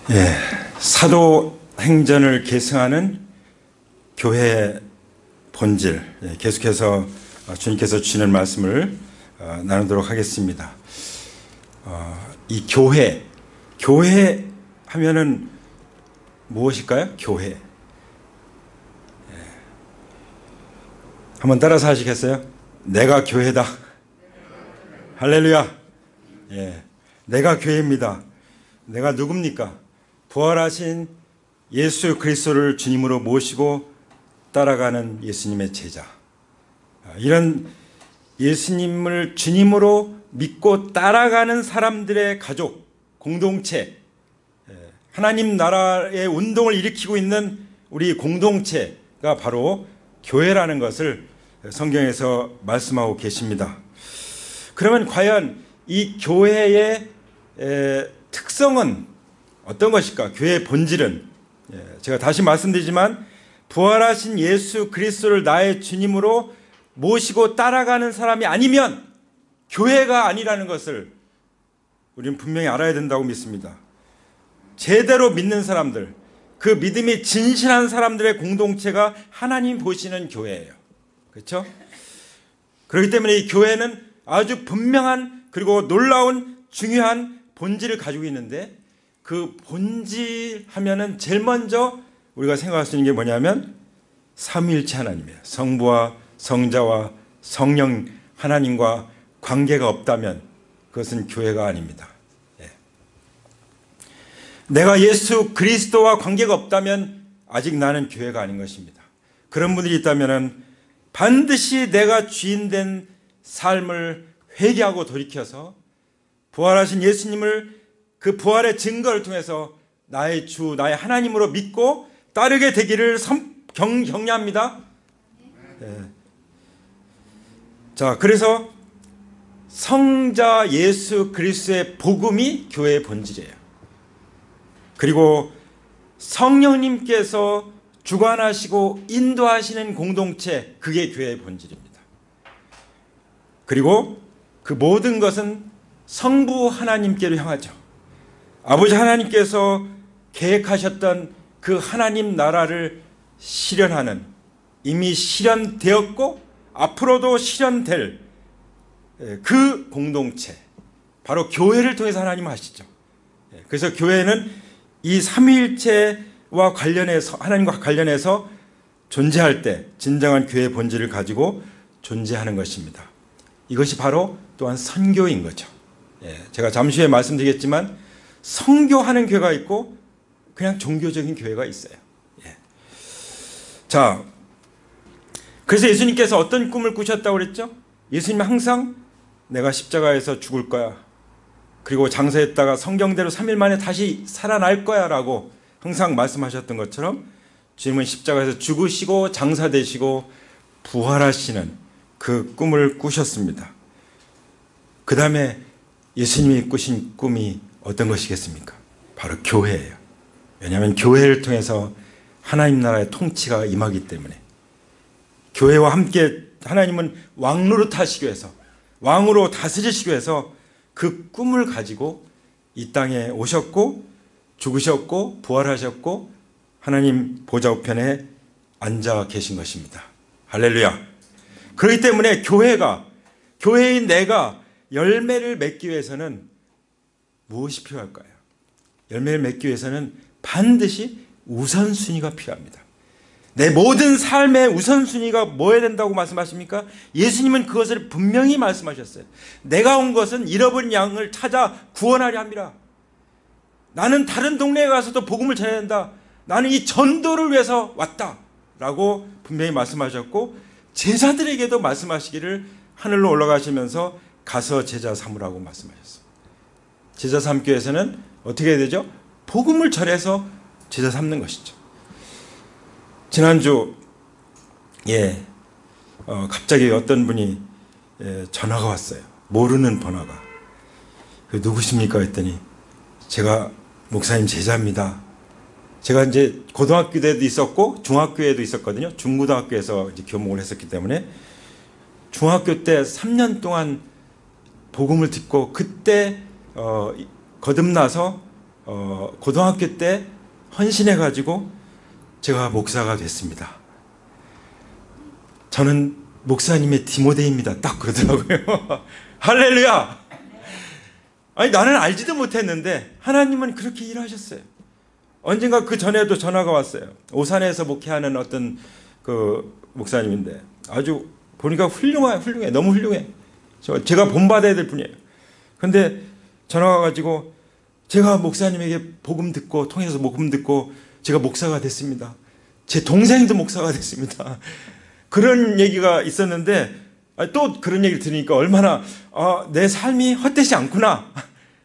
예, 사도행전을 계승하는 교회의 본질, 계속해서 주님께서 주시는 말씀을 나누도록 하겠습니다. 이 교회 하면은 무엇일까요? 교회. 한번 따라서 하시겠어요? 내가 교회다. 할렐루야. 예, 내가 교회입니다. 내가 누굽니까? 부활하신 예수 그리스도를 주님으로 모시고 따라가는 예수님의 제자. 이런 예수님을 주님으로 믿고 따라가는 사람들의 가족, 공동체, 하나님 나라의 운동을 일으키고 있는 우리 공동체가 바로 교회라는 것을 성경에서 말씀하고 계십니다. 그러면 과연 이 교회의 특성은 어떤 것일까? 교회의 본질은, 제가 다시 말씀드리지만 부활하신 예수 그리스도를 나의 주님으로 모시고 따라가는 사람이 아니면 교회가 아니라는 것을 우리는 분명히 알아야 된다고 믿습니다. 제대로 믿는 사람들, 그 믿음이 진실한 사람들의 공동체가 하나님 보시는 교회예요. 그렇죠? 그렇기 때문에 이 교회는 아주 분명한 그리고 놀라운 중요한 본질을 가지고 있는데, 그 본질 하면은 제일 먼저 우리가 생각할 수 있는 게 뭐냐면 삼위일체 하나님이에요. 성부와 성자와 성령 하나님과 관계가 없다면 그것은 교회가 아닙니다. 내가 예수 그리스도와 관계가 없다면 아직 나는 교회가 아닌 것입니다. 그런 분들이 있다면 반드시 내가 주인된 삶을 회개하고 돌이켜서 부활하신 예수님을 그 부활의 증거를 통해서 나의 주, 나의 하나님으로 믿고 따르게 되기를 격려합니다. 자, 그래서 성자 예수 그리스도의 복음이 교회의 본질이에요. 그리고 성령님께서 주관하시고 인도하시는 공동체, 그게 교회의 본질입니다. 그리고 그 모든 것은 성부 하나님께로 향하죠. 아버지 하나님께서 계획하셨던 그 하나님 나라를 실현하는, 이미 실현되었고 앞으로도 실현될 그 공동체, 바로 교회를 통해서 하나님은 하시죠. 그래서 교회는 이 삼위일체와 관련해서, 하나님과 관련해서 존재할 때 진정한 교회의 본질을 가지고 존재하는 것입니다. 이것이 바로 또한 선교인 거죠. 제가 잠시 후에 말씀드리겠지만 선교하는 교회가 있고 그냥 종교적인 교회가 있어요. 자, 그래서 예수님께서 어떤 꿈을 꾸셨다고 그랬죠? 예수님은 항상 내가 십자가에서 죽을 거야, 그리고 장사했다가 성경대로 3일 만에 다시 살아날 거야 라고 항상 말씀하셨던 것처럼 주님은 십자가에서 죽으시고 장사되시고 부활하시는 그 꿈을 꾸셨습니다. 그 다음에 예수님이 꾸신 꿈이 어떤 것이겠습니까? 바로 교회예요. 왜냐하면 교회를 통해서 하나님 나라의 통치가 임하기 때문에, 교회와 함께 하나님은 왕노릇하시기 위해서, 왕으로 다스리시기 위해서 그 꿈을 가지고 이 땅에 오셨고 죽으셨고 부활하셨고 하나님 보좌 우편에 앉아 계신 것입니다. 할렐루야. 그렇기 때문에 교회인 내가 열매를 맺기 위해서는 무엇이 필요할까요? 열매를 맺기 위해서는 반드시 우선순위가 필요합니다. 내 모든 삶의 우선순위가 뭐여야 된다고 말씀하십니까? 예수님은 그것을 분명히 말씀하셨어요. 내가 온 것은 잃어버린 양을 찾아 구원하려 함이라. 나는 다른 동네에 가서도 복음을 전해야 된다. 나는 이 전도를 위해서 왔다 라고 분명히 말씀하셨고, 제자들에게도 말씀하시기를 하늘로 올라가시면서 가서 제자 삼으라고 말씀하셨어요. 제자 삼기 위해서는 어떻게 해야 되죠? 복음을 전해서 제자 삼는 것이죠. 지난주 갑자기 어떤 분이 전화가 왔어요. 모르는 번호가. 누구십니까 했더니 제가 목사님 제자입니다. 제가 이제 고등학교 때도 있었고 중학교에도 있었거든요. 중고등학교에서 이제 교목을 했었기 때문에 중학교 때 3년 동안 복음을 듣고 그때 거듭나서 고등학교 때 헌신해가지고 제가 목사가 됐습니다. 저는 목사님의 디모데입니다. 딱 그러더라고요. 할렐루야! 아니, 나는 알지도 못했는데 하나님은 그렇게 일하셨어요. 언젠가 그 전에도 전화가 왔어요. 오산에서 목회하는 어떤 그 목사님인데 아주 보니까 훌륭해. 너무 훌륭해. 제가 본받아야 될 분이에요. 근데 전화가 와가지고 제가 목사님에게 통해서 복음 듣고 제가 목사가 됐습니다. 제 동생도 목사가 됐습니다. 그런 얘기가 있었는데 또 그런 얘기를 들으니까 얼마나 내 삶이 헛되지 않구나.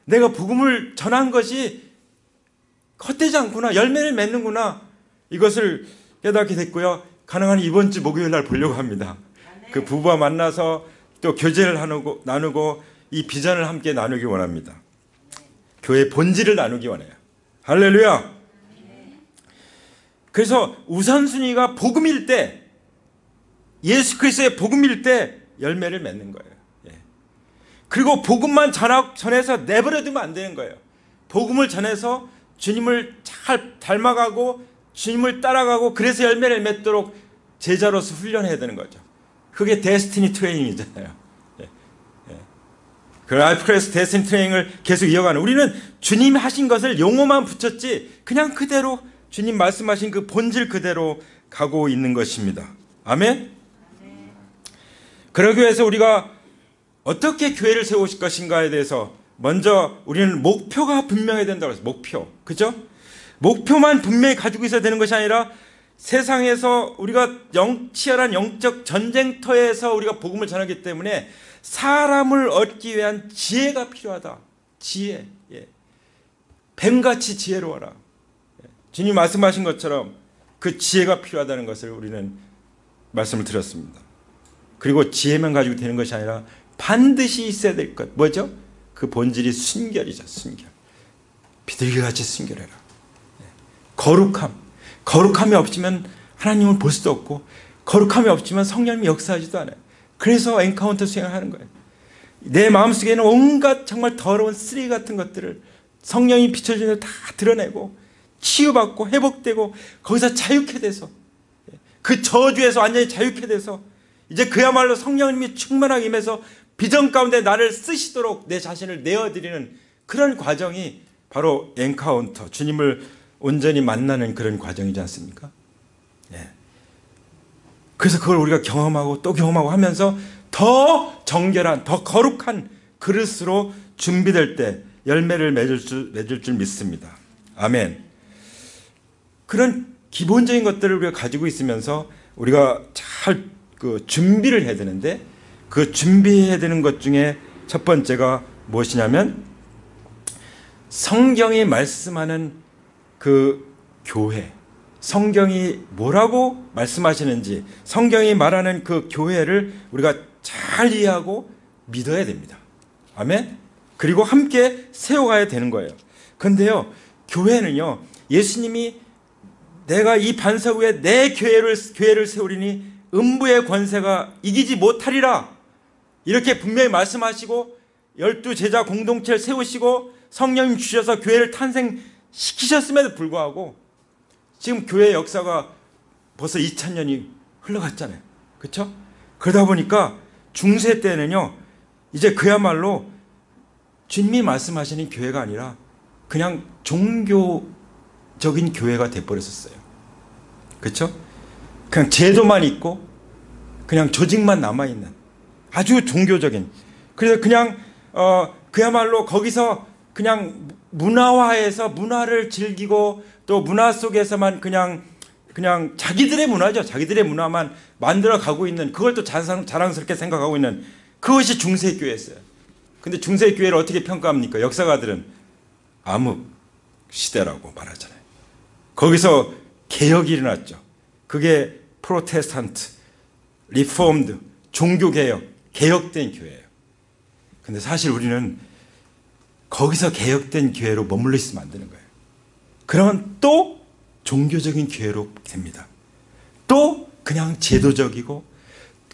내가 복음을 전한 것이 헛되지 않구나. 열매를 맺는구나. 이것을 깨닫게 됐고요. 가능한 이번 주 목요일 날 보려고 합니다. 그 부부와 만나서 또 교제를 나누고 이 비전을 함께 나누기 원합니다. 교회의 본질을 나누기 원해요. 할렐루야. 그래서 우선순위가 복음일 때, 예수 그리스도의 복음일 때 열매를 맺는 거예요. 그리고 복음만 전해서 내버려두면 안 되는 거예요. 복음을 전해서 주님을 잘 닮아가고 주님을 따라가고 그래서 열매를 맺도록 제자로서 훈련해야 되는 거죠. 그게 데스티니 트레이닝이잖아요. 그 라이프크레스 데스티니 트레이닝을 계속 이어가는, 우리는 주님이 하신 것을 용어만 붙였지 그냥 그대로 주님 말씀하신 그 본질 그대로 가고 있는 것입니다. 아멘? 그러기 위해서 우리가 어떻게 교회를 세우실 것인가에 대해서 먼저 우리는 목표가 분명해야 된다고 했어요. 목표. 그죠? 목표만 분명히 가지고 있어야 되는 것이 아니라 세상에서 우리가 치열한 영적 전쟁터에서 우리가 복음을 전하기 때문에 사람을 얻기 위한 지혜가 필요하다. 지혜. 뱀같이 지혜로워라. 주님 말씀하신 것처럼 그 지혜가 필요하다는 것을 우리는 말씀을 드렸습니다. 그리고 지혜만 가지고 되는 것이 아니라 반드시 있어야 될 것. 뭐죠? 그 본질이 순결이죠. 순결. 비둘기같이 순결해라. 거룩함. 거룩함이 없으면 하나님을 볼 수도 없고 거룩함이 없으면 성령님이 역사하지도 않아요. 그래서 엔카운터 수행을 하는 거예요. 내 마음속에는 온갖 정말 더러운 쓰레기 같은 것들을 성령이 비춰주는 다 드러내고 치유받고 회복되고 거기서 자유케 돼서 그 저주에서 완전히 자유케 돼서 이제 그야말로 성령님이 충만하게 임해서 비전 가운데 나를 쓰시도록 내 자신을 내어드리는 그런 과정이 바로 엔카운터, 주님을 온전히 만나는 그런 과정이지 않습니까? 그래서 그걸 우리가 경험하고 또 경험하고 하면서 더 정결한, 더 거룩한 그릇으로 준비될 때 열매를 맺을 줄 믿습니다. 아멘. 그런 기본적인 것들을 우리가 가지고 있으면서 우리가 잘 준비를 해야 되는데, 그 준비해야 되는 것 중에 첫 번째가 무엇이냐면 성경이 말씀하는 그 교회, 성경이 뭐라고 말씀하시는지, 성경이 말하는 그 교회를 우리가 잘 이해하고 믿어야 됩니다. 아멘. 그리고 함께 세워가야 되는 거예요. 그런데요, 교회는요, 예수님이 내가 이 반석 위에 내 교회를 세우리니 음부의 권세가 이기지 못하리라, 이렇게 분명히 말씀하시고 12제자 공동체를 세우시고 성령님 주셔서 교회를 탄생시키셨음에도 불구하고 지금 교회 역사가 벌써 2000년이 흘러갔잖아요. 그렇죠? 그러다 보니까 중세 때는요, 이제 그야말로 주님이 말씀하시는 교회가 아니라 그냥 종교적인 교회가 돼버렸었어요. 그렇죠? 그냥 제도만 있고 그냥 조직만 남아있는 아주 종교적인, 그래서 그냥 그야말로 거기서 그냥 문화화해서 문화를 즐기고 또 문화 속에서만 그냥 자기들의 문화죠. 자기들의 문화만 만들어 가고 있는, 그걸 또 자랑스럽게 생각하고 있는, 그것이 중세교회였어요. 근데 중세교회를 어떻게 평가합니까? 역사가들은 암흑 시대라고 말하잖아요. 거기서 개혁이 일어났죠. 그게 프로테스탄트, 리폼드, 종교개혁, 개혁된 교회예요. 근데 사실 우리는 거기서 개혁된 교회로 머물러 있으면 안 되는 거예요. 그러면 또 종교적인 교회로 됩니다. 또 그냥 제도적이고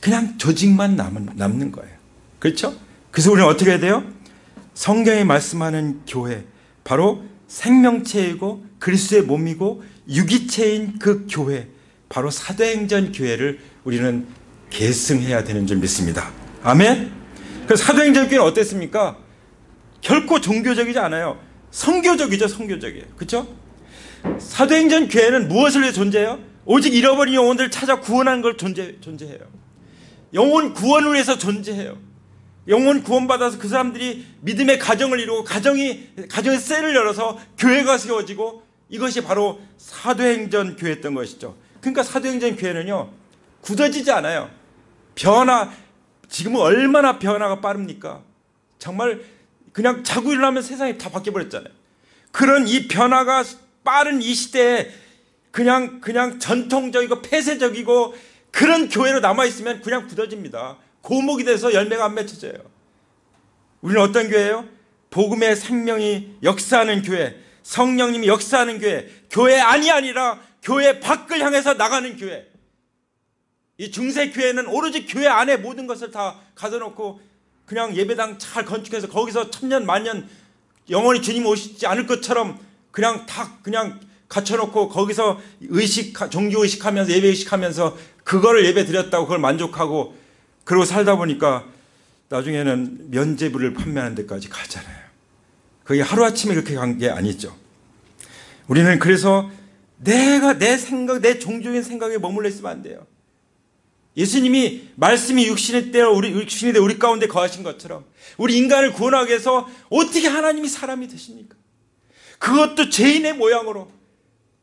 그냥 조직만 남는 거예요. 그렇죠? 그래서 우리는 어떻게 해야 돼요? 성경이 말씀하는 교회, 바로 생명체이고 그리스도의 몸이고 유기체인 그 교회, 바로 사도행전 교회를 우리는 계승해야 되는 줄 믿습니다. 아멘. 그 사도행전 교회는 어땠습니까? 결코 종교적이지 않아요. 선교적이죠. 선교적이에요. 그렇죠? 사도행전 교회는 무엇을 위해 존재해요? 오직 잃어버린 영혼들을 찾아 구원하는 걸 존재해요. 영혼 구원을 위해서 존재해요. 영혼 구원받아서 그 사람들이 믿음의 가정을 이루고 가정의 셀을 열어서 교회가 세워지고, 이것이 바로 사도행전 교회였던 것이죠. 그러니까 사도행전 교회는요, 굳어지지 않아요. 지금은 얼마나 변화가 빠릅니까? 정말 그냥 자고 일어나면 세상이 다 바뀌어버렸잖아요. 그런 이 변화가 빠른 이 시대에 그냥 전통적이고 폐쇄적이고 그런 교회로 남아있으면 그냥 굳어집니다. 고목이 돼서 열매가 안 맺혀져요. 우리는 어떤 교회예요? 복음의 생명이 역사하는 교회, 성령님이 역사하는 교회, 교회 안이 아니라 교회 밖을 향해서 나가는 교회. 이 중세교회는 오로지 교회 안에 모든 것을 다 가둬놓고 그냥 예배당 잘 건축해서 거기서 천년 만년 영원히 주님 오시지 않을 것처럼 그냥 다 그냥 갖춰놓고 거기서 종교의식하면서 예배의식하면서 그거를 예배 드렸다고 그걸 만족하고 그러고 살다 보니까 나중에는 면죄부를 판매하는 데까지 가잖아요. 그게 하루아침에 그렇게 간 게 아니죠. 우리는 그래서 내 생각, 내 종교적인 생각에 머물러 있으면 안 돼요. 예수님이 말씀이 육신이 되어 우리 가운데 거하신 것처럼 우리 인간을 구원하기 위해서 어떻게 하나님이 사람이 되십니까? 그것도 죄인의 모양으로,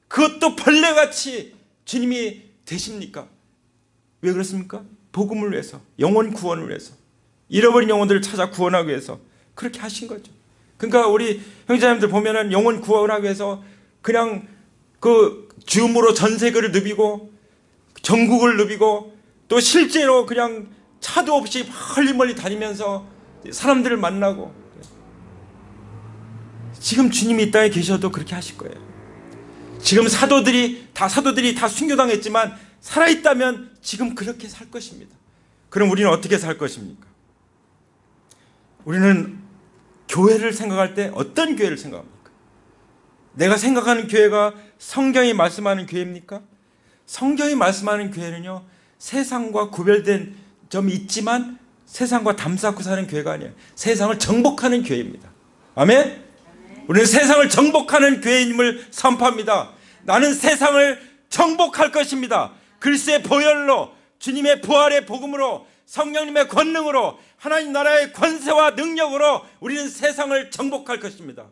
그것도 벌레같이 주님이 되십니까? 왜 그렇습니까? 복음을 위해서, 영혼 구원을 위해서, 잃어버린 영혼들을 찾아 구원하기 위해서 그렇게 하신 거죠. 그러니까 우리 형제자매들 보면은 영혼 구원하기 위해서 그냥 그 줌으로 전 세계를 누비고 전국을 누비고 또 실제로 그냥 차도 없이 멀리 다니면서 사람들을 만나고, 지금 주님이 이 땅에 계셔도 그렇게 하실 거예요. 지금 사도들이 다 순교당했지만 살아있다면 지금 그렇게 살 것입니다. 그럼 우리는 어떻게 살 것입니까? 우리는 교회를 생각할 때 어떤 교회를 생각합니까? 내가 생각하는 교회가 성경이 말씀하는 교회입니까? 성경이 말씀하는 교회는요, 세상과 구별된 점이 있지만 세상과 담쌓고 사는 교회가 아니에요. 세상을 정복하는 교회입니다. 아멘? 우리는 세상을 정복하는 교회임을 선포합니다. 나는 세상을 정복할 것입니다. 그리스도의 보혈로, 주님의 부활의 복음으로, 성령님의 권능으로, 하나님 나라의 권세와 능력으로 우리는 세상을 정복할 것입니다.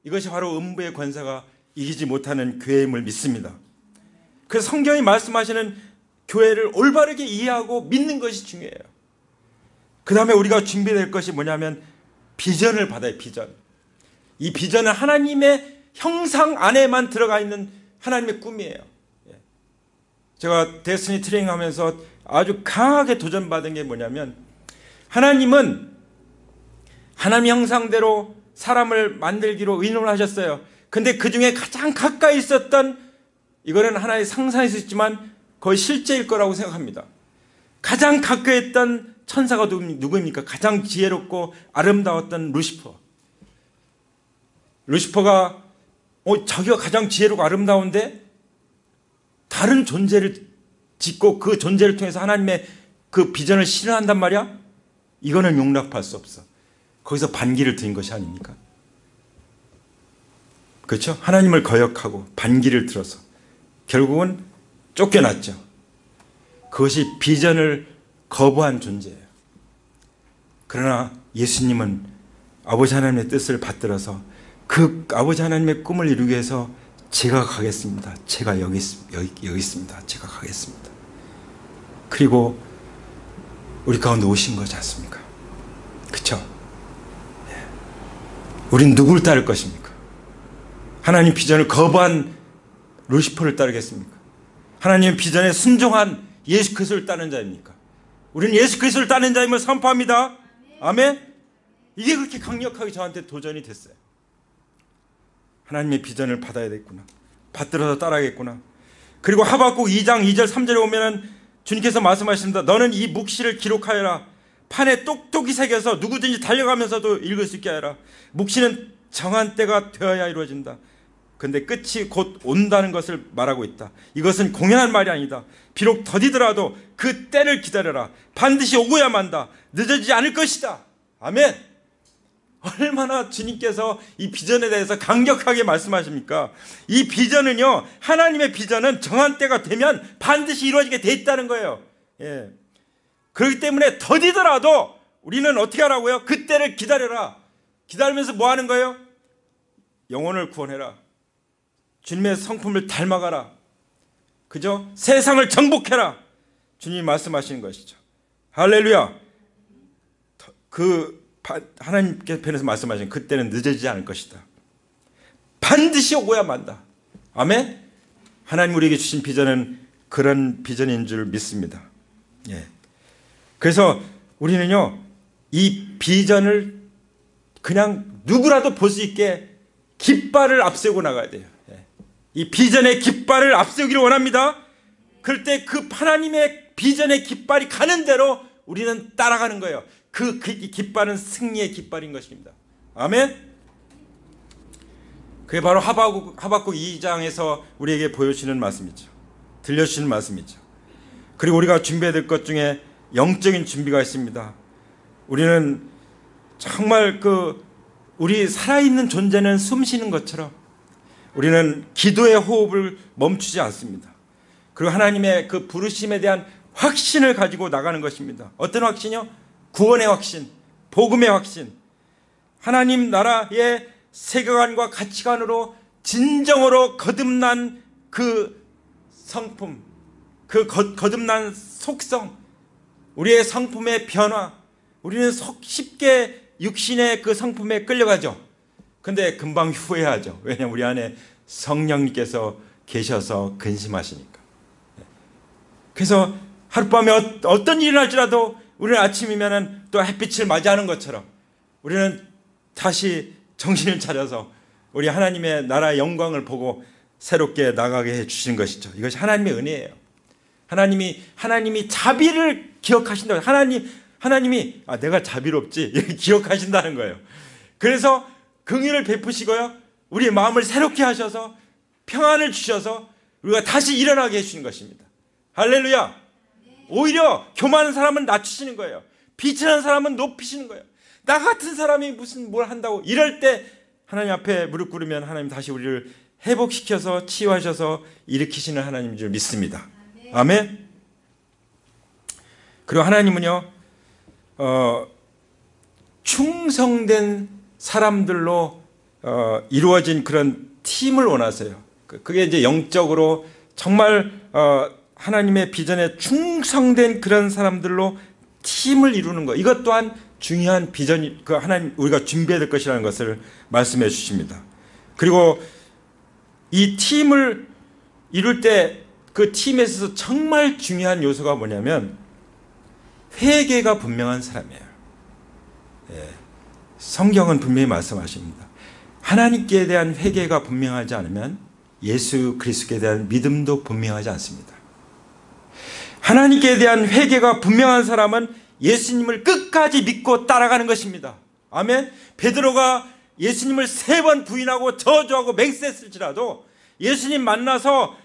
이것이 바로 음부의 권세가 이기지 못하는 교회임을 믿습니다. 그래서 성경이 말씀하시는 교회를 올바르게 이해하고 믿는 것이 중요해요. 그 다음에 우리가 준비될 것이 뭐냐면 비전을 받아요. 비전. 이 비전은 하나님의 형상 안에만 들어가 있는 하나님의 꿈이에요. 제가 데스티니 트레이닝 하면서 아주 강하게 도전받은 게 뭐냐면, 하나님은 하나님 형상대로 사람을 만들기로 의논을 하셨어요. 근데 그 중에 가장 가까이 있었던, 이거는 하나의 상상일 수 있지만 거의 실제일 거라고 생각합니다. 가장 가까이 있던 천사가 누구입니까? 가장 지혜롭고 아름다웠던 루시퍼. 루시퍼가 자기가 가장 지혜롭고 아름다운데 다른 존재를 짓고 그 존재를 통해서 하나님의 그 비전을 실현한단 말이야? 이거는 용납할 수 없어. 거기서 반기를 드린 것이 아닙니까? 그렇죠? 하나님을 거역하고 반기를 들어서 결국은 쫓겨났죠. 그것이 비전을 거부한 존재예요. 그러나 예수님은 아버지 하나님의 뜻을 받들어서 그 아버지 하나님의 꿈을 이루기 위해서 제가 가겠습니다. 제가 여기 있습니다. 제가 가겠습니다. 그리고 우리 가운데 오신 거지 않습니까? 그렇죠? 우린 누구를 따를 것입니까? 하나님 비전을 거부한 루시퍼를 따르겠습니까? 하나님의 비전에 순종한 예수 그리스도를 따르는 자입니까? 우리는 예수 그리스도를 따르는 자임을 선포합니다. 아멘. 이게 그렇게 강력하게 저한테 도전이 됐어요. 하나님의 비전을 받아야 되겠구나. 받들어서 따라야겠구나. 그리고 하박국 2장 2절 3절에 보면은 주님께서 말씀하십니다. 너는 이 묵시를 기록하여라. 판에 똑똑히 새겨서 누구든지 달려가면서도 읽을 수 있게 하여라. 묵시는 정한 때가 되어야 이루어진다. 근데 끝이 곧 온다는 것을 말하고 있다. 이것은 공연한 말이 아니다. 비록 더디더라도 그 때를 기다려라. 반드시 오고야 만다. 늦어지지 않을 것이다. 아멘. 얼마나 주님께서 이 비전에 대해서 강력하게 말씀하십니까? 이 비전은요, 하나님의 비전은 정한 때가 되면 반드시 이루어지게 돼 있다는 거예요. 예. 그렇기 때문에 더디더라도 우리는 어떻게 하라고요? 그 때를 기다려라. 기다리면서 뭐 하는 거예요? 영혼을 구원해라. 주님의 성품을 닮아가라. 그죠? 세상을 정복해라. 주님이 말씀하시는 것이죠. 할렐루야. 하나님께서 편에서 말씀하신 그때는 늦어지지 않을 것이다. 반드시 오고야 만다. 아멘. 하나님 우리에게 주신 비전은 그런 비전인 줄 믿습니다. 예. 그래서 우리는요, 이 비전을 그냥 누구라도 볼 수 있게 깃발을 앞세우고 나가야 돼요. 예. 이 비전의 깃발을 앞세우기를 원합니다. 그럴 때 그 하나님의 비전의 깃발이 가는 대로 우리는 따라가는 거예요. 그 깃발은 승리의 깃발인 것입니다. 아멘. 그게 바로 하박국 2장에서 우리에게 보여주시는 말씀이죠. 들려주시는 말씀이죠. 그리고 우리가 준비해야 될 것 중에 영적인 준비가 있습니다. 우리는 정말 우리 살아있는 존재는 숨 쉬는 것처럼 우리는 기도의 호흡을 멈추지 않습니다. 그리고 하나님의 그 부르심에 대한 확신을 가지고 나가는 것입니다. 어떤 확신이요? 구원의 확신, 복음의 확신, 하나님 나라의 세계관과 가치관으로 진정으로 거듭난 그 성품, 그 거듭난 속성, 우리의 성품의 변화. 우리는 쉽게 육신의 그 성품에 끌려가죠. 근데 금방 후회하죠. 왜냐하면 우리 안에 성령님께서 계셔서 근심하시니까. 그래서 하룻밤에 어떤 일이 날지라도 우리는 아침이면 또 햇빛을 맞이하는 것처럼 우리는 다시 정신을 차려서 우리 하나님의 나라의 영광을 보고 새롭게 나가게 해주시는 것이죠. 이것이 하나님의 은혜예요. 하나님이 자비를 기억하신다. 하나님이 내가 자비롭지 이렇게 기억하신다는 거예요. 그래서 긍휼을 베푸시고요, 우리의 마음을 새롭게 하셔서 평안을 주셔서 우리가 다시 일어나게 해주시는 것입니다. 할렐루야. 오히려 교만한 사람은 낮추시는 거예요. 비천한 사람은 높이시는 거예요. 나 같은 사람이 무슨 뭘 한다고. 이럴 때 하나님 앞에 무릎 꿇으면 하나님 다시 우리를 회복시켜서 치유하셔서 일으키시는 하나님인 줄 믿습니다. 아멘. 그리고 하나님은요, 충성된 사람들로 이루어진 그런 팀을 원하세요. 그게 이제 영적으로 정말 하나님의 비전에 충성된 그런 사람들로 팀을 이루는 것, 이것 또한 중요한 비전이 하나님 우리가 준비해야 될 것이라는 것을 말씀해 주십니다. 그리고 이 팀을 이룰 때 그 팀에 있어서 정말 중요한 요소가 뭐냐면 회개가 분명한 사람이에요. 예. 성경은 분명히 말씀하십니다. 하나님께 대한 회개가 분명하지 않으면 예수 그리스도에 대한 믿음도 분명하지 않습니다. 하나님께 대한 회개가 분명한 사람은 예수님을 끝까지 믿고 따라가는 것입니다. 아멘. 베드로가 예수님을 3번 부인하고 저주하고 맹세했을지라도 예수님 만나서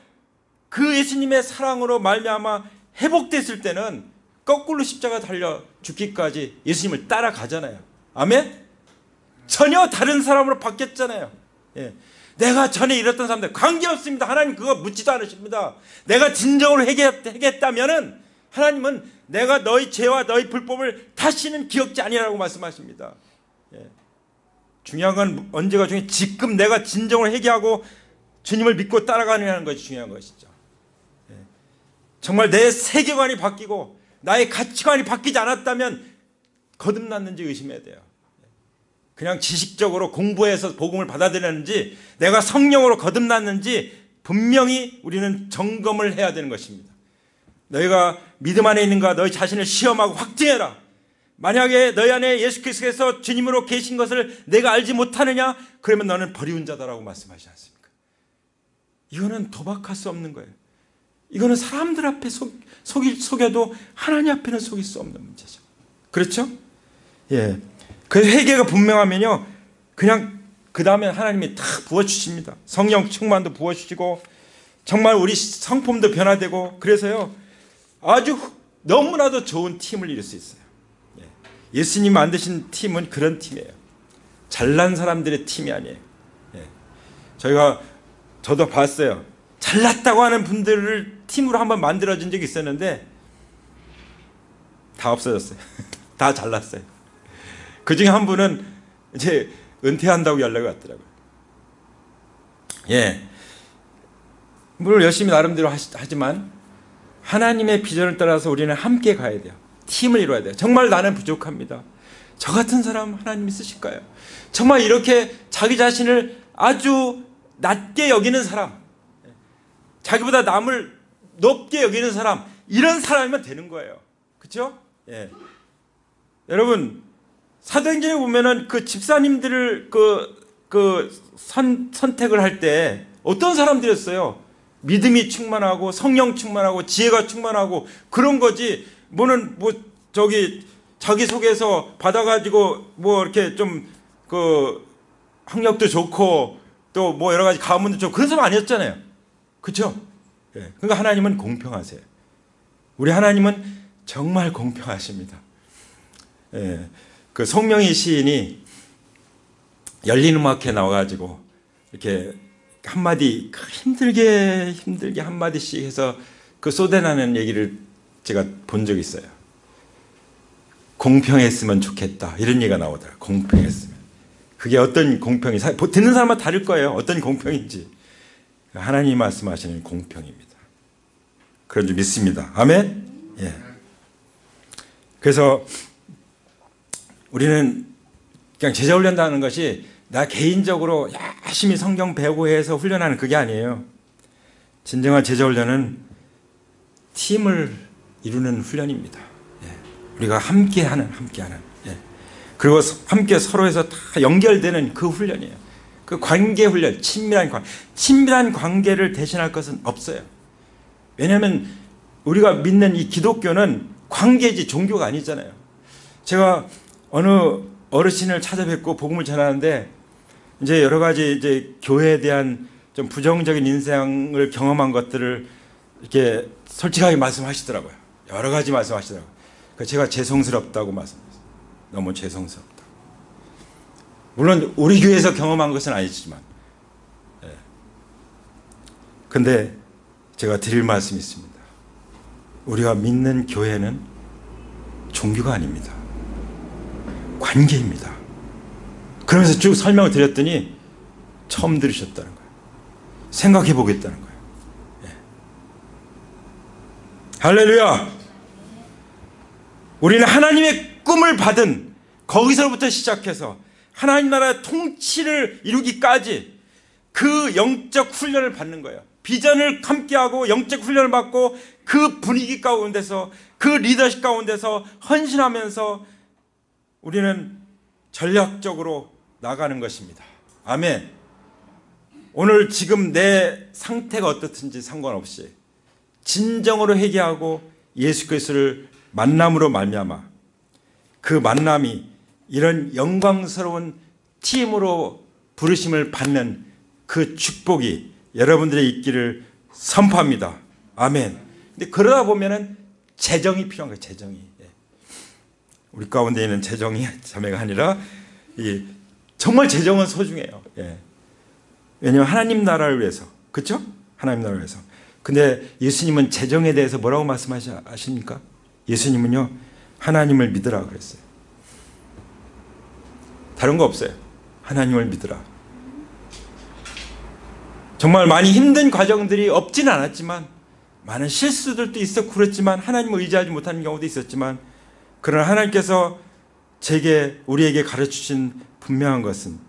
그 예수님의 사랑으로 말미암아 회복됐을 때는 거꾸로 십자가 달려 죽기까지 예수님을 따라가잖아요. 아멘. 전혀 다른 사람으로 바뀌었잖아요. 예. 내가 전에 이랬던 사람들 관계없습니다. 하나님 그거 묻지도 않으십니다. 내가 진정으로 회개했다면은 하나님은 내가 너희 죄와 너희 불법을 다시는 기억지 아니라고 말씀하십니다. 예. 중요한 건 언제가 중요해? 지금 내가 진정으로 회개하고 주님을 믿고 따라가느냐는 것이 중요한 것이죠. 예. 정말 내 세계관이 바뀌고 나의 가치관이 바뀌지 않았다면 거듭났는지 의심해야 돼요. 그냥 지식적으로 공부해서 복음을 받아들였는지 내가 성령으로 거듭났는지 분명히 우리는 점검을 해야 되는 것입니다. 너희가 믿음 안에 있는가 너희 자신을 시험하고 확증해라. 만약에 너희 안에 예수 그리스도께서 주님으로 계신 것을 내가 알지 못하느냐, 그러면 너는 버리운 자다라고 말씀하시지 않습니까? 이거는 도박할 수 없는 거예요. 이거는 사람들 앞에 속여도 하나님 앞에는 속일 수 없는 문제죠. 그렇죠? 예. 그 회개가 분명하면요, 그냥 그 다음에 하나님이 다 부어주십니다. 성령 충만도 부어주시고 정말 우리 성품도 변화되고 그래서요 아주 너무나도 좋은 팀을 이룰 수 있어요. 예수님 만드신 팀은 그런 팀이에요. 잘난 사람들의 팀이 아니에요. 저도 봤어요. 잘났다고 하는 분들을 팀으로 한번 만들어진 적이 있었는데 다 없어졌어요. 다 잘났어요. 그 중에 한 분은 이제 은퇴한다고 연락이 왔더라고요. 물론 열심히 나름대로 하지만 하나님의 비전을 따라서 우리는 함께 가야 돼요. 팀을 이뤄야 돼요. 정말 나는 부족합니다. 저 같은 사람 하나님이 쓰실까요? 정말 이렇게 자기 자신을 아주 낮게 여기는 사람, 자기보다 남을 높게 여기는 사람, 이런 사람이면 되는 거예요. 그렇죠? 여러분 사도행전에 보면은 그 집사님들을 선택을 할 때 어떤 사람들이었어요? 믿음이 충만하고 성령 충만하고 지혜가 충만하고 그런 거지. 자기 속에서 받아가지고 이렇게 좀 학력도 좋고 또 여러 가지 가문도 좋고 그런 사람 아니었잖아요. 그렇죠? 그러니까 하나님은 공평하세요. 우리 하나님은 정말 공평하십니다. 그 송명희 시인이 열린 음악회에 나와가지고 이렇게 한마디 힘들게 한마디씩 해서 그 쏟아내는 얘기를 제가 본 적이 있어요. 공평했으면 좋겠다 이런 얘기가 나오더라고요. 공평했으면. 그게 어떤 공평이 듣는 사람은 다를 거예요. 어떤 공평인지. 하나님이 말씀하시는 공평입니다. 그런 줄 믿습니다. 아멘. 그래서 우리는 그냥 제자 훈련한다는 것이 나 개인적으로 열심히 성경 배우고 해서 훈련하는 그게 아니에요. 진정한 제자 훈련은 팀을 이루는 훈련입니다. 우리가 함께하는. 그리고 함께 서로에서 다 연결되는 그 훈련이에요. 그 관계 훈련, 친밀한 관계를 대신할 것은 없어요. 왜냐하면 우리가 믿는 이 기독교는 관계지 종교가 아니잖아요. 제가 어느 어르신을 찾아뵙고 복음을 전하는데 이제 여러 가지 이제 교회에 대한 좀 부정적인 인상을 경험한 것들을 이렇게 솔직하게 말씀하시더라고요. 여러 가지 말씀하시더라고요. 제가 죄송스럽다고 말씀했어요. 너무 죄송스럽다. 물론 우리 교회에서 경험한 것은 아니지만, 근데 제가 드릴 말씀이 있습니다. 우리가 믿는 교회는 종교가 아닙니다. 관계입니다. 그러면서 쭉 설명을 드렸더니 처음 들으셨다는 거예요. 생각해 보겠다는 거예요. 할렐루야! 우리는 하나님의 꿈을 받은 거기서부터 시작해서 하나님 나라의 통치를 이루기까지 그 영적 훈련을 받는 거예요. 비전을 함께하고 영적 훈련을 받고 그 분위기 가운데서 그 리더십 가운데서 헌신하면서 우리는 전략적으로 나가는 것입니다. 아멘. 오늘 지금 내 상태가 어떻든지 상관없이 진정으로 회개하고 예수 그리스도를 만남으로 말미암아 그 만남이 이런 영광스러운 팀으로 부르심을 받는 그 축복이 여러분들의 있기를 선포합니다. 아멘. 근데 그러다 보면은 재정이 필요한 거예요. 재정이. 우리 가운데 있는 재정이 자매가 아니라 정말 재정은 소중해요. 왜냐하면 하나님 나라를 위해서. 그렇죠? 하나님 나라를 위해서. 근데 예수님은 재정에 대해서 뭐라고 말씀하십니까? 예수님은요, 하나님을 믿으라 그랬어요. 다른 거 없어요. 하나님을 믿으라. 정말 많이 힘든 과정들이 없지는 않았지만 많은 실수들도 있었고 그랬지만 하나님을 의지하지 못하는 경우도 있었지만 그러나 하나님께서 우리에게 가르치신 분명한 것은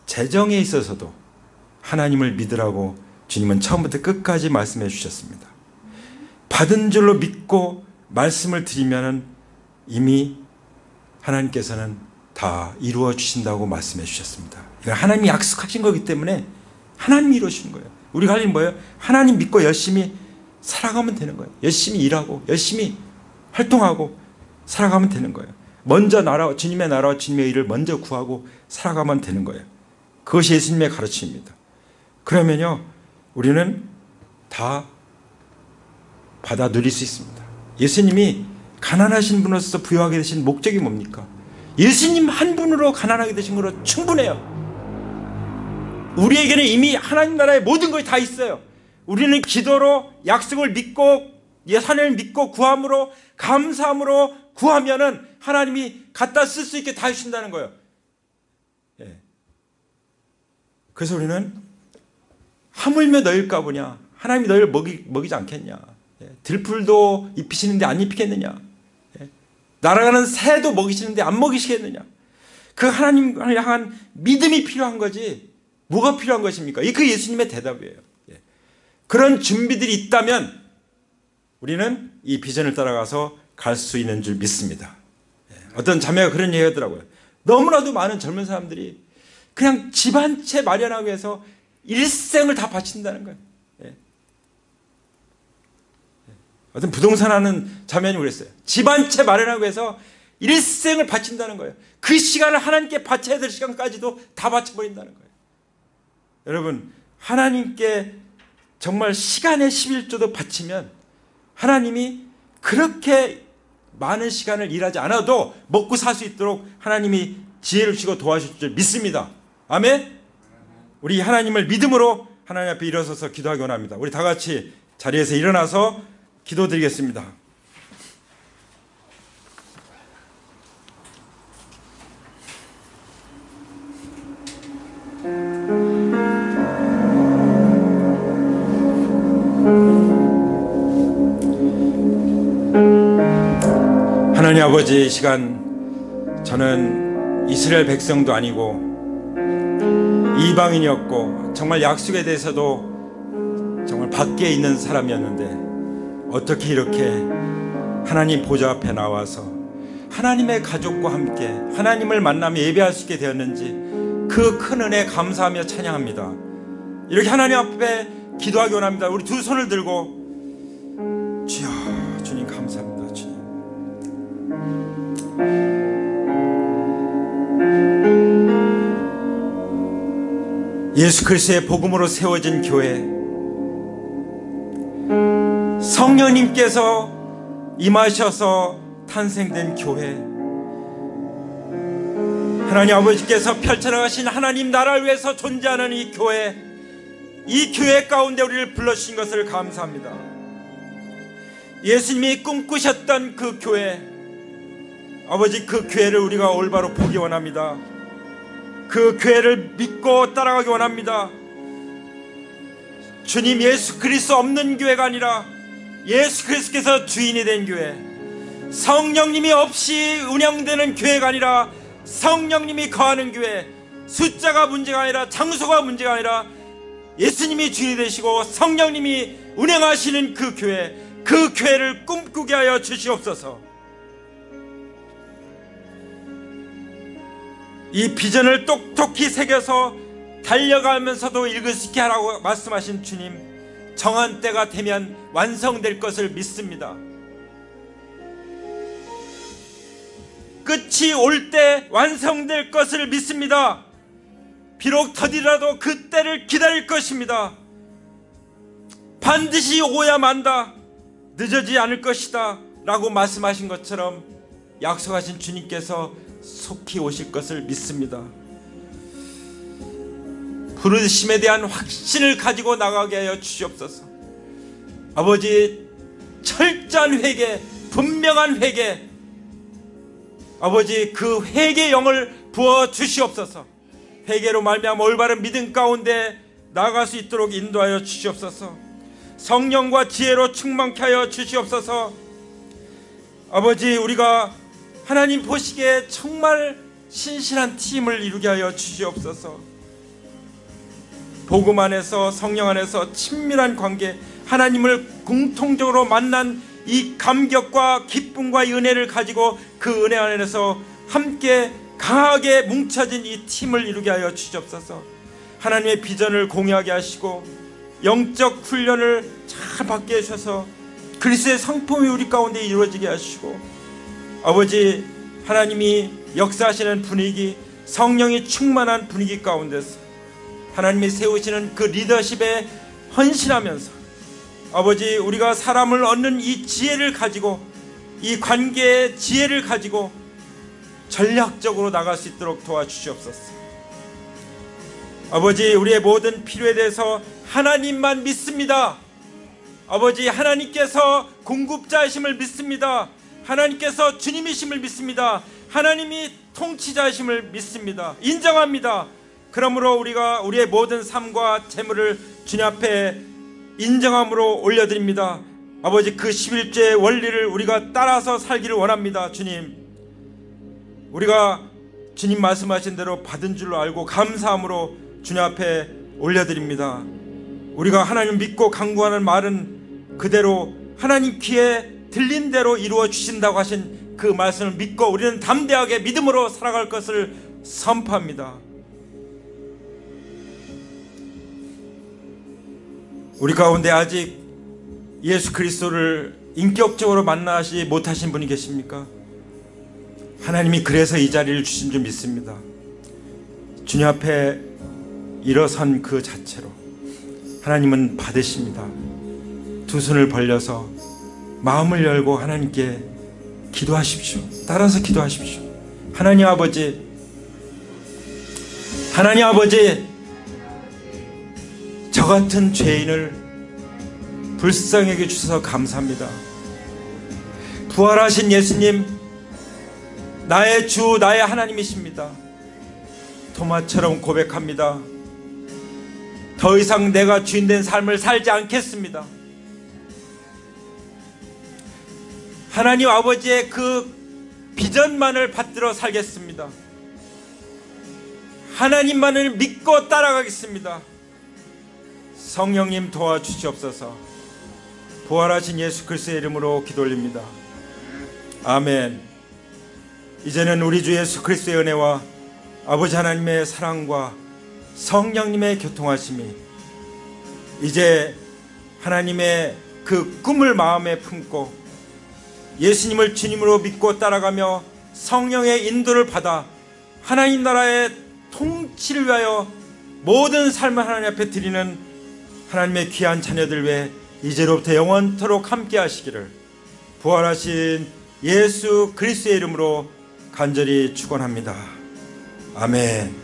재정에 있어서도 하나님을 믿으라고 주님은 처음부터 끝까지 말씀해 주셨습니다. 받은 줄로 믿고 말씀을 드리면 이미 하나님께서는 다 이루어 주신다고 말씀해 주셨습니다. 하나님이 약속하신 거기 때문에 하나님이 이루어주시는 거예요. 우리가 할 일은 뭐예요? 하나님 믿고 열심히 살아가면 되는 거예요. 열심히 일하고 열심히 활동하고 살아가면 되는 거예요. 먼저 주님의 나라와 주님의 일을 먼저 구하고 살아가면 되는 거예요. 그것이 예수님의 가르침입니다. 그러면요, 우리는 다 받아 누릴 수 있습니다. 예수님이 가난하신 분으로서 부유하게 되신 목적이 뭡니까? 예수님 한 분으로 가난하게 되신 것으로 충분해요. 우리에게는 이미 하나님 나라의 모든 것이 다 있어요. 우리는 기도로, 약속을 믿고, 예산을 믿고 구함으로, 감사함으로 구하면은 하나님이 갖다 쓸 수 있게 다 해주신다는 거예요. 예. 그래서 우리는 하물며 너일까 보냐, 하나님이 너희를 먹이지 않겠냐, 예. 들풀도 입히시는데 안 입히겠느냐, 예. 날아가는 새도 먹이시는데 안 먹이시겠느냐. 그 하나님을 향한 믿음이 필요한 거지 뭐가 필요한 것입니까? 그 예수님의 대답이에요. 예. 그런 준비들이 있다면 우리는 이 비전을 따라가서 갈 수 있는 줄 믿습니다. 예. 어떤 자매가 그런 얘기 하더라고요. 너무나도 많은 젊은 사람들이 그냥 집 한 채 마련하기 위해서 일생을 다 바친다는 거예요. 예. 어떤 부동산 하는 자매님 그랬어요. 집 한 채 마련하기 위해서 일생을 바친다는 거예요. 그 시간을 하나님께 바쳐야 될 시간까지도 다 바쳐버린다는 거예요. 여러분, 하나님께 정말 시간의 11조도 바치면 하나님이 그렇게 많은 시간을 일하지 않아도 먹고 살 수 있도록 하나님이 지혜를 주시고 도와주실 줄 믿습니다. 아멘? 우리 하나님을 믿음으로 하나님 앞에 일어서서 기도하기 원합니다. 우리 다 같이 자리에서 일어나서 기도드리겠습니다. 하나님 아버지, 이 시간 저는 이스라엘 백성도 아니고 이방인이었고 정말 약속에 대해서도 정말 밖에 있는 사람이었는데 어떻게 이렇게 하나님 보좌 앞에 나와서 하나님의 가족과 함께 하나님을 만나며 예배할 수 있게 되었는지 그 큰 은혜에 감사하며 찬양합니다. 이렇게 하나님 앞에 기도하기 원합니다. 우리 두 손을 들고 주여, 주님 감사합니다. 주님, 예수 그리스도의 복음으로 세워진 교회, 성령님께서 임하셔서 탄생된 교회, 하나님 아버지께서 펼쳐나가신 하나님 나라를 위해서 존재하는 이 교회 가운데 우리를 불러주신 것을 감사합니다. 예수님이 꿈꾸셨던 그 교회, 아버지, 그 교회를 우리가 올바로 보기 원합니다. 그 교회를 믿고 따라가기 원합니다. 주님, 예수 그리스도 없는 교회가 아니라 예수 그리스도께서 주인이 된 교회, 성령님이 없이 운영되는 교회가 아니라 성령님이 거하는 교회, 숫자가 문제가 아니라 장소가 문제가 아니라 예수님이 주인이 되시고 성령님이 운영하시는 그 교회를 꿈꾸게 하여 주시옵소서. 이 비전을 똑똑히 새겨서 달려가면서도 읽을 수 있게 하라고 말씀하신 주님, 정한 때가 되면 완성될 것을 믿습니다. 끝이 올 때 완성될 것을 믿습니다. 비록 더디라도 그 때를 기다릴 것입니다. 반드시 오야 만다, 늦어지지 않을 것이다 라고 말씀하신 것처럼 약속하신 주님께서 속히 오실 것을 믿습니다. 부르심에 대한 확신을 가지고 나가게 하여 주시옵소서. 아버지, 철저한 회개, 분명한 회개, 아버지, 그 회개의 영을 부어 주시옵소서. 회개로 말미암아 올바른 믿음 가운데 나아갈 수 있도록 인도하여 주시옵소서. 성령과 지혜로 충만케 하여 주시옵소서. 아버지, 우리가 하나님 보시기에 정말 신실한 팀을 이루게 하여 주시옵소서. 복음 안에서, 성령 안에서 친밀한 관계, 하나님을 공통적으로 만난 이 감격과 기쁨과 이 은혜를 가지고 그 은혜 안에서 함께 강하게 뭉쳐진 이 팀을 이루게 하여 주시옵소서. 하나님의 비전을 공유하게 하시고 영적 훈련을 잘 받게 하셔서 그리스도의 성품이 우리 가운데 이루어지게 하시고, 아버지, 하나님이 역사하시는 분위기, 성령이 충만한 분위기 가운데서 하나님이 세우시는 그 리더십에 헌신하면서 아버지, 우리가 사람을 얻는 이 지혜를 가지고, 이 관계의 지혜를 가지고 전략적으로 나갈 수 있도록 도와주시옵소서. 아버지, 우리의 모든 필요에 대해서 하나님만 믿습니다. 아버지, 하나님께서 공급자이심을 믿습니다. 하나님께서 주님이심을 믿습니다. 하나님이 통치자이심을 믿습니다. 인정합니다. 그러므로 우리가 우리의 모든 삶과 재물을 주님 앞에 인정함으로 올려드립니다. 아버지, 그 11조의 원리를 우리가 따라서 살기를 원합니다. 주님, 우리가 주님 말씀하신 대로 받은 줄로 알고 감사함으로 주님 앞에 올려드립니다. 우리가 하나님 믿고 간구하는 말은 그대로 하나님 귀에 들린 대로 이루어 주신다고 하신 그 말씀을 믿고 우리는 담대하게 믿음으로 살아갈 것을 선포합니다. 우리 가운데 아직 예수 그리스도를 인격적으로 만나지 못하신 분이 계십니까? 하나님이 그래서 이 자리를 주신 줄 믿습니다. 주님 앞에 일어선 그 자체로 하나님은 받으십니다. 두 손을 벌려서 마음을 열고 하나님께 기도하십시오. 따라서 기도하십시오. 하나님 아버지, 하나님 아버지, 저 같은 죄인을 불쌍하게 주셔서 감사합니다. 부활하신 예수님, 나의 주, 나의 하나님이십니다. 토마처럼 고백합니다. 더 이상 내가 주인된 삶을 살지 않겠습니다. 하나님 아버지의 그 비전만을 받들어 살겠습니다. 하나님만을 믿고 따라가겠습니다. 성령님 도와주시옵소서. 부활하신 예수 그리스도의 이름으로 기도 올립니다. 아멘. 이제는 우리 주 예수 그리스도의 은혜와 아버지 하나님의 사랑과 성령님의 교통하심이 이제 하나님의 그 꿈을 마음에 품고 예수님을 주님으로 믿고 따라가며 성령의 인도를 받아 하나님 나라의 통치를 위하여 모든 삶을 하나님 앞에 드리는 하나님의 귀한 자녀들 외에 이제로부터 영원토록 함께 하시기를 부활하신 예수 그리스도의 이름으로 간절히 축원합니다. 아멘.